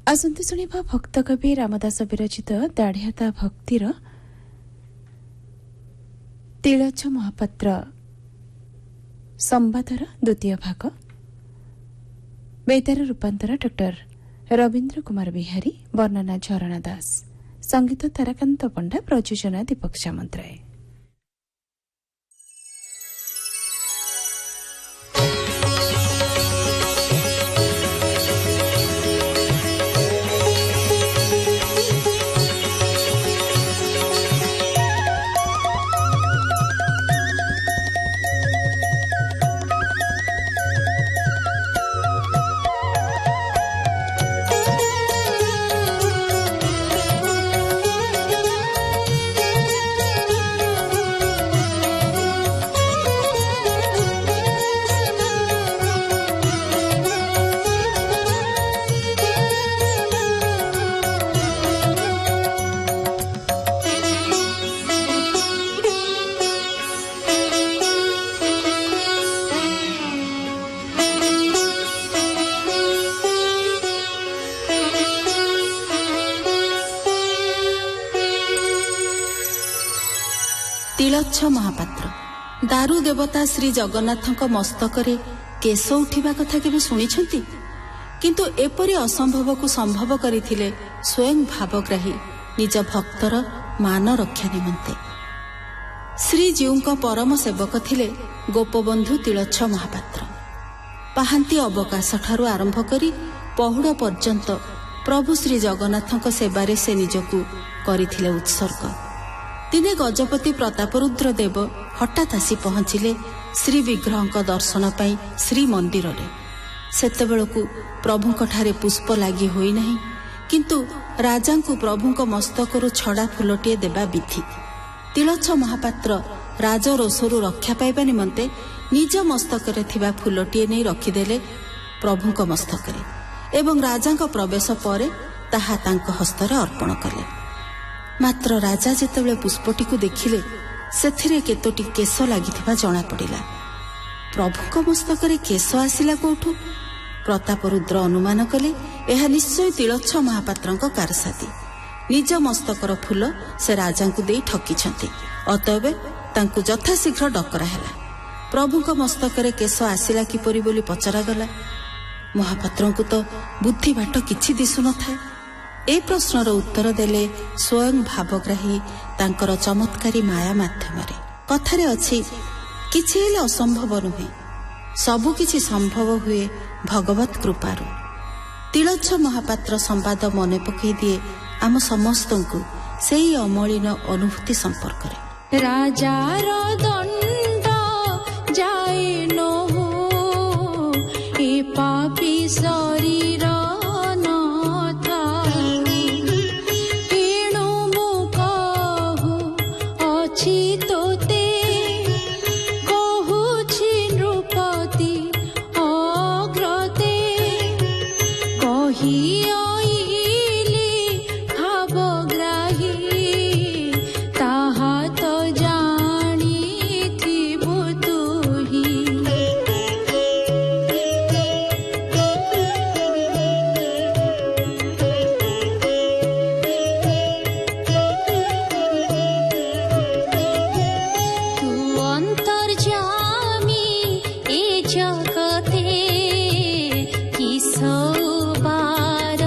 आसंते शुणा भक्त कवि रामदास विरचित दाढ़ियाता भक्तिर तिलच्छ महापात्र संवादर द्वितीय भाग। बेतार रूपांतर डॉक्टर रवीन्द्र कुमार बिहारी, वर्णना झरणा दास, संगीत ताराकांत पंडा, प्रयोजना दीपक सामंतराय। तिलच्छ महापात्र दारू देवता श्री जगन्नाथ मस्तकरे केश उठिबा कथा केबे सुनिछंती? किंतु एपरी असंभव को संभव करिथिले स्वयं भावग्राही निज भक्तर मान रक्षा निमंते। श्रीजीउଙ୍କ परम सेवक थिले गोपबंधु तिलच्छ महापात्र। पाहांती अवकाश ठारू आरंभ करी पहुड़ पर्यंत प्रभु श्री जगन्नाथଙ୍କ सेवारे से निजकु करिथिले उत्सर्ग। दिने गजपति प्रतापरुद्र देव हठात आसी पहुंचिले श्री विग्रह दर्शन पाई श्री मंदिर रे। सेतेबेलकु प्रभुଙ୍କ ठारे पुष्प लागि होई नाही, किंतु राजांकु प्रभुଙ୍କ मस्तकरु छड़ा फुलटिए देबा विधि। तिलच्छ महापात्र राज रोषरु रक्षा पाइबा निमंते निज मस्तकरे थिबा फुलटिए नै रखिदेले प्रभुଙ୍କ मस्तकरे एवं राजांक प्रवेश परे ताहा तांक हस्तरे अर्पण कले। मात्र राजा जेतेबेले पुष्पटी को देखिले सेथिरे केतोटी केश लागिथिबा जणा पड़िला। प्रभुଙ୍କ मस्तकरे केश आसिला कोठु? प्रतापरुद्र अनुमान कले एहा निश्चय तिलच्छ महापात्रଙ୍କ कारसादी। निज मस्तकर फूल से राजांकु देई ठकिछंती, अतएव तांकु यथाशीघ्र डकरा हैला। प्रभुଙ୍କ मस्तकरे केश आसिला किपरि बोली पचरा गला। महापात्रंकु तो बुद्धि बाट किछि दिसु न थाए। ए प्रश्नर उत्तर देले स्वयं भावग्राही तांकर चमत्कारी माया माध्यमरे। कथारे अछि किछि हेले असंभव नुहे, सबु किछि संभव हुए भगवत कृपारु। तिलच्छ महापात्र संवाद मने पकई दिए आम समस्तंकु सेही अमलिन अनुभूति संपर्करे। राजार दंड जाए न हो ए पापी शरीर किसो बार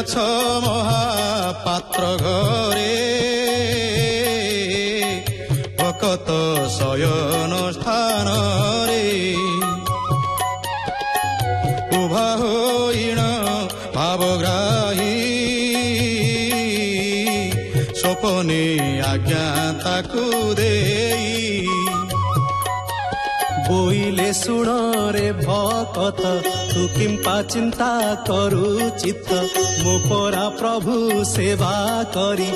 ଯାଉଛ ମହାପାତ୍ର ଘରେ ଭକତ ଶୟନ ସ୍ଥାନରେ ଉଭା ହୋଇଣ ଭାବଗ୍ରାହୀ ସ୍ୱପନେ ଆଜ୍ଞା ତାକୁ ଦେଇ ବୋଇଲେ ଶୁଣ ରେ ଭକତ ତୁ କିମ୍ପା ଚିନ୍ତା କରୁ ଚିତ୍ତ ମୋ ପରା ପ୍ରଭୁ ସେବା କରି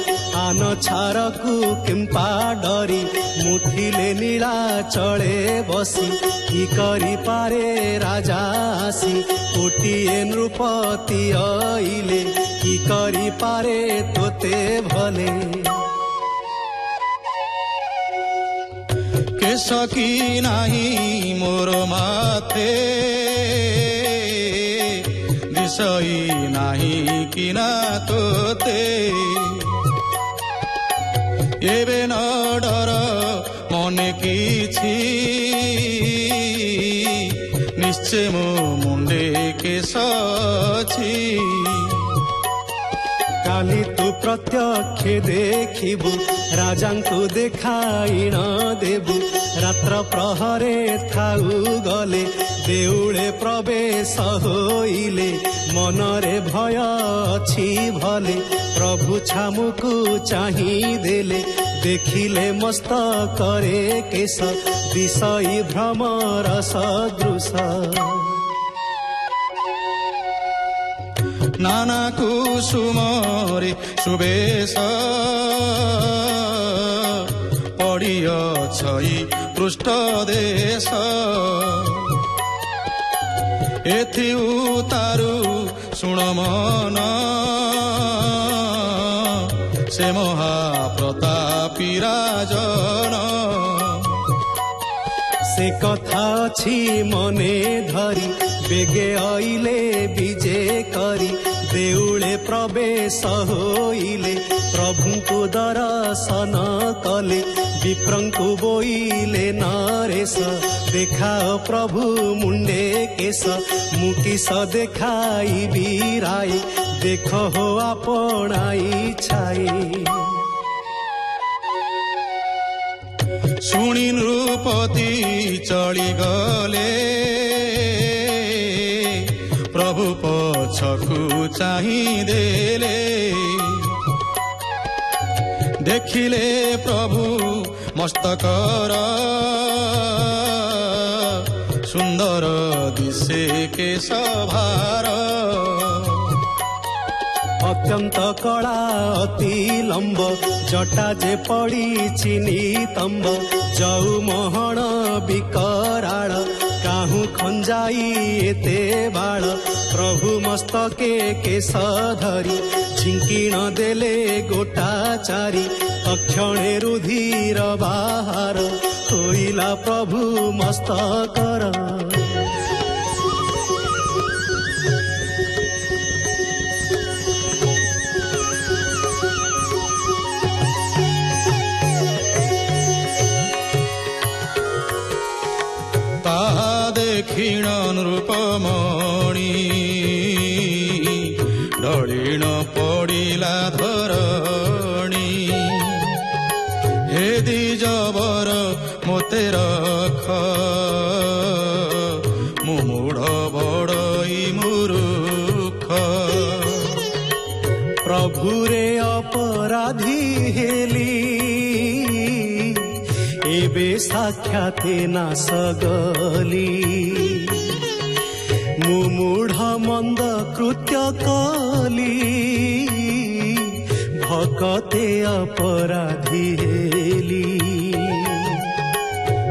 ଆନ ଛାରକୁ କିମ୍ପା ଡରି ମୁଁ ଥିଲେ ନୀଳାଚଳେ ବସି କି କରିପାରେ ରାଜା ଆସି କୋଟିଏ ନୃପତି ଅଇଲେ କି କରିପାରେ ତୋତେ ଭଲେ କେଶ କି ନାହିଁ ମୋର ମାଥେ ଦିଶଇ ନାହିଁ କି ନା ତୋତେ ଏବେ ନ ଡର ମନେ କିଛି ନିଶ୍ଚୟ ମୋ ମୁଣ୍ଡେ କେଶ ଅଛି କାଲି ତୁ ପ୍ରତ୍ୟକ୍ଷ ଦେଖିବୁ ରାଜାଙ୍କୁ ଦେଖାଇଣ ଦେବୁ ରାତ୍ର ପ୍ରହରେ ଥାଉ ଗଲେ ଦେଉଳେ ପ୍ରବେଶ ହୋଇଲେ ମନରେ ଭୟ ଅଛି ଭଲେ ପ୍ରଭୁ ଛାମୁକୁ ଚାହିଁ ଦେଲେ ଦେଖିଲେ ମସ୍ତକରେ କେଶ ଦିଶଇ ଭ୍ରମର ସଦୃଶ ନାନା କୁସୁମରେ ସୁବେଶ ପଡ଼ିଅଛଇ ପୃଷ୍ଠ ଦେଶ ଏଥି ଉତାରୁ ଶୁଣ ମନ ସେ ମହାପ୍ରତାପୀ ରାଜନ ସେ କଥା ଅଛି ମନେ ଧରି ବେଗେ ଅଇଲେ ବିଜେ କରି ଦେଉଳେ ପ୍ରବେଶ ହୋଇଲେ ପ୍ରଭୁଙ୍କୁ ଦର୍ଶନ କଲେ ବିପ୍ରଙ୍କୁ ବୋଇଲେ ନରେଶ ଦେଖାଅ ପ୍ରଭୁ ମୁଣ୍ଡେ କେଶ ମୁଁ କିସ ଦେଖାଇବି ରାଇ ଦେଖ ହୋ ଆପଣାଇ ଛାଇ ଶୁଣି ନୃପତି ଚଳିଗଲେ ପ୍ରଭୁ ପଛକୁ ଚାହିଁ ଦେଲେ ଦେଖିଲେ ପ୍ରଭୁ ମସ୍ତକର ସୁନ୍ଦର ଦିଶେ କେଶ ଭାର ଅତ୍ୟନ୍ତ କଳା ଅତି ଲମ୍ବ ଜଟା ଯେ ପଡ଼ିଛି ନିତମ୍ବ ଯଉ ମହଣ ବିକରାଳ କାହୁଁ ଖଞ୍ଜାଇ ଏତେ ବାଳ ପ୍ରଭୁ ମସ୍ତକେ କେଶ ଧରି ଝିଙ୍କିଣ ଦେଲେ ଗୋଟା ଚାରି ତକ୍ଷଣେ ରୁଧିର ବାହାର ହୋଇଲା ପ୍ରଭୁ ମସ୍ତକର ଦକ୍ଷିଣ ନୃପମଣି ଢଳିଣ ପଡ଼ିଲା ଧରଣୀ ହେ ଦ୍ୱିଜବର ମୋତେ ରଖ ମୁଁ ମୂଢ଼ ବଡ଼ଇ ମୂରୁଖ ପ୍ରଭୁରେ ଅପରାଧୀ ହେଲି ଏବେ ସାକ୍ଷାତେ ନାଶ ଗଲି ମୁଁ ମୂଢ଼ ମନ୍ଦ କୃତ୍ୟ କଲି ଭକତେ ଅପରାଧୀ ହେଲି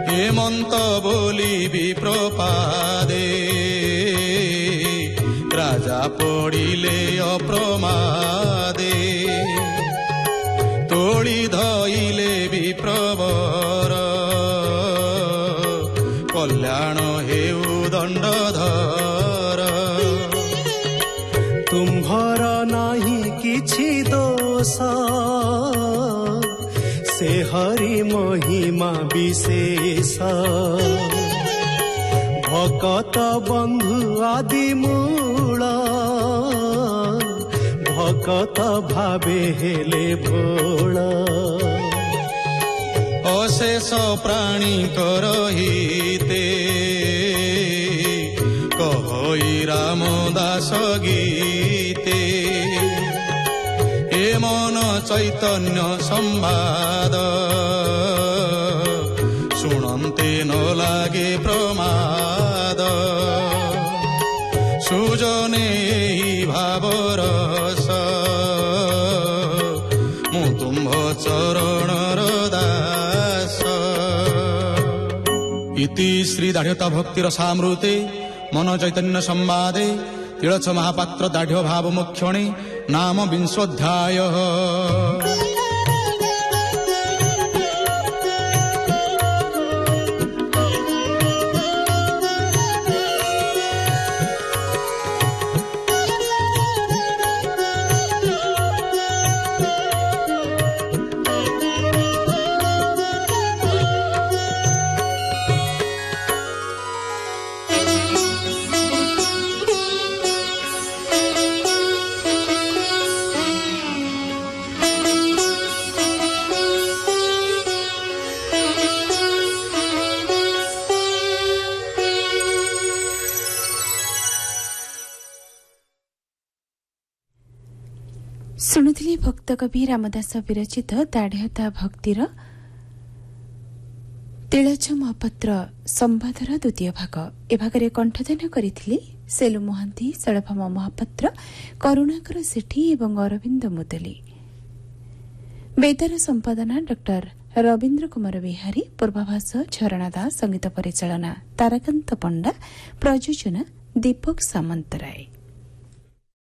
ହେମନ୍ତ ବୋଲି ବିପ୍ରପାଦେ ରାଜା ପଡ଼ିଲେ ଅପ୍ରମାଦେ ତୋଳି ଧଇଲେ ବିପ୍ରବର କଲ୍ୟାଣ ହେଉ ଦଣ୍ଡଧର ତୁମ୍ଭର ନାହିଁ କିଛି ଦୋଷ ସେ ହରି ମହିମା ବିଶେଷ ଭକତ ବନ୍ଧୁ ଆଦି ମୂଳ ଭକତ ଭାବେ ହେଲେ ଭୋଳ ଅଶେଷ ପ୍ରାଣୀଙ୍କର ହିତେ କହଇ ରାମ ଦାସ ଗୀତେ ଏ ମନ ଚୈତନ୍ୟ ସମ୍ବାଦ ଶୁଣନ୍ତେ ନ ଲାଗେ ପ୍ରମାଦ ସୁଜନେ ଭାବରସ ମୁଁ ତୁମ୍ଭ ଚରଣର ଦାସ। ଇତି ଶ୍ରୀ ଦାଢ଼୍ୟତା ଭକ୍ତିର ସାମୃତେ ମନ ଚୈତନ୍ୟ ସମ୍ବାଦେ ତିଳଛ ମହାପାତ୍ର ଦାଢ଼୍ୟ ଭାବ ମୋକ୍ଷଣେ ନାମ ବିଂଶୋଧ୍ୟାୟ। ଶୁଣୁଥିଲି ଭକ୍ତ କବି ରାମଦାସ ବିରଚିତ ଦାଢ଼୍ୟତା ଭକ୍ତିର ତିଳଛ ମହାପାତ୍ର ସମ୍ବାଦର ଦ୍ୱିତୀୟ ଭାଗ। ଏ ଭାଗରେ କଣ୍ଠଦାନ କରିଥିଲି ସେଲୁ ମହାନ୍ତି, ଶୈଳଭାମ ମହାପାତ୍ର, କରୁଣାକର ସେଠୀ ଏବଂ ଅରବିନ୍ଦ ମୁଦଲି। ବେଦର ସମ୍ପାଦନା ଡକ୍ଟର ରବୀନ୍ଦ୍ର କୁମାର ବିହାରୀ, ପୂର୍ବାଭାଷ ଝରଣା ଦାସ, ସଙ୍ଗୀତ ପରିଚାଳନା ତାରାକାନ୍ତ ପଣ୍ଡା, ପ୍ରଯୋଜନା ଦୀପକ ସାମନ୍ତରାୟ।